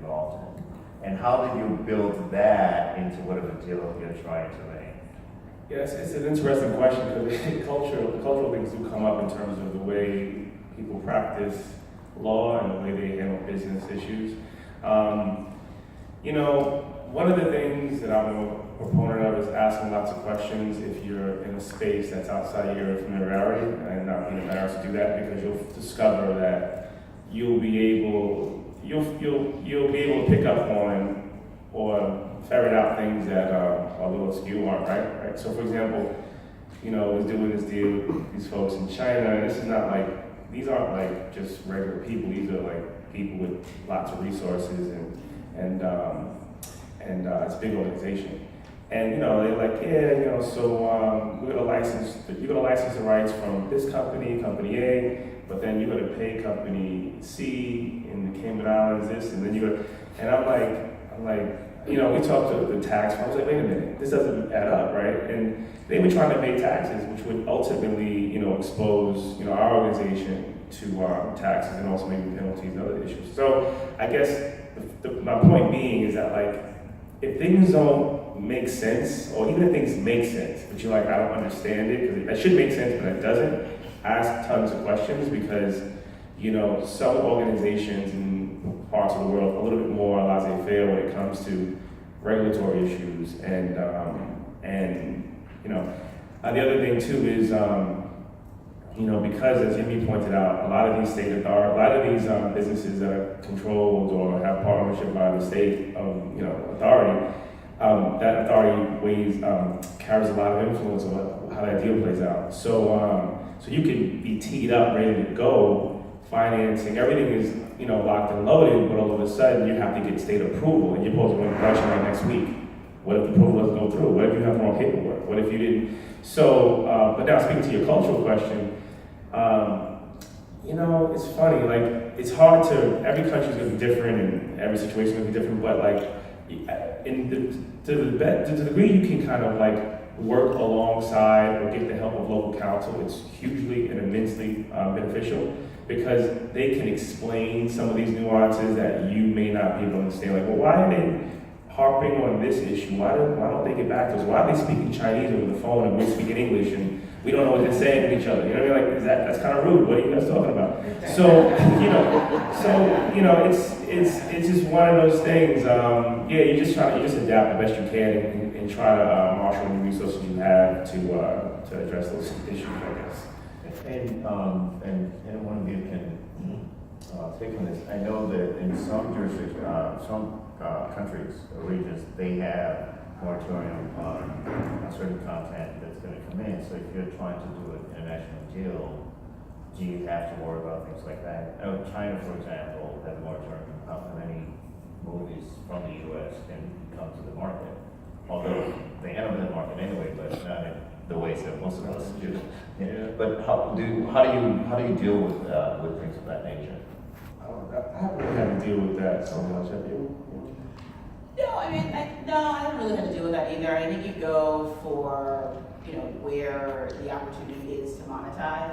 involved in? And how did you build that into whatever deal you're trying to make? Yes, it's an interesting question because cultural things do come up in terms of the way people practice law and the way they handle business issues. One of the things that I'm a proponent of is asking lots of questions if you're in a space that's outside your familiarity, and not being embarrassed to do that, because you'll discover that you'll be able to pick up on or ferret out things that are a little askew, aren't right? So for example, I was doing this deal with these folks in China. These aren't like just regular people. These are like people with lots of resources and it's a big organization. And they're like, we're gonna license the rights from this company A, but then you're gonna pay company C in the Cayman Islands this, and then I'm like, we talked to the tax firm. I was like, wait a minute, this doesn't add up, right? And they were trying to pay taxes, which would ultimately, expose, our organization to taxes and also maybe penalties and other issues. So I guess my point being is that if things don't make sense, or even if things make sense, but you're like, I don't understand it, because it should make sense, but it doesn't, ask tons of questions, because, some organizations in parts of the world are a little bit more laissez-faire when it comes to regulatory issues. And the other thing too is, because as Jimmy pointed out, a lot of these businesses that are controlled or have partnership by the state authority, that authority carries a lot of influence on how that deal plays out. So you can be teed up, ready to go, financing, everything is locked and loaded, but all of a sudden you have to get state approval, and you're supposed to go to production right next week. What if the approval doesn't go through? What if you have the wrong paperwork? What if you didn't? So, but now speaking to your cultural question, it's funny, it's hard to, every country is going to be different and every situation is going to be different, but to the degree you can kind of work alongside or get the help of local counsel, it's hugely and immensely beneficial, because they can explain some of these nuances that you may not be able to understand. Like, well, why are they harping on this issue? Why don't they get back to us? Why are they speaking Chinese over the phone and we're speaking English and we don't know what they're saying to each other? You know what I mean? That's kind of rude. What are you guys talking about? It's just one of those things. You just adapt the best you can and try to marshal the resources you have to address those issues, I guess. And one of you can take on this. I know that in some jurisdictions, some countries or regions, they have moratorium on certain content that's going to come in. So if you're trying to do an international deal, do you have to worry about things like that? I know China, for example, has a moratorium on how many movies from the U.S. can come to the market. Although they end up in the market anyway, but not in the ways that most of us do. Yeah. But how do you deal with things of that nature? I haven't really had to deal with that so much. Have you? No, I haven't really had to deal with that either. I think you go for, where the opportunity is to monetize.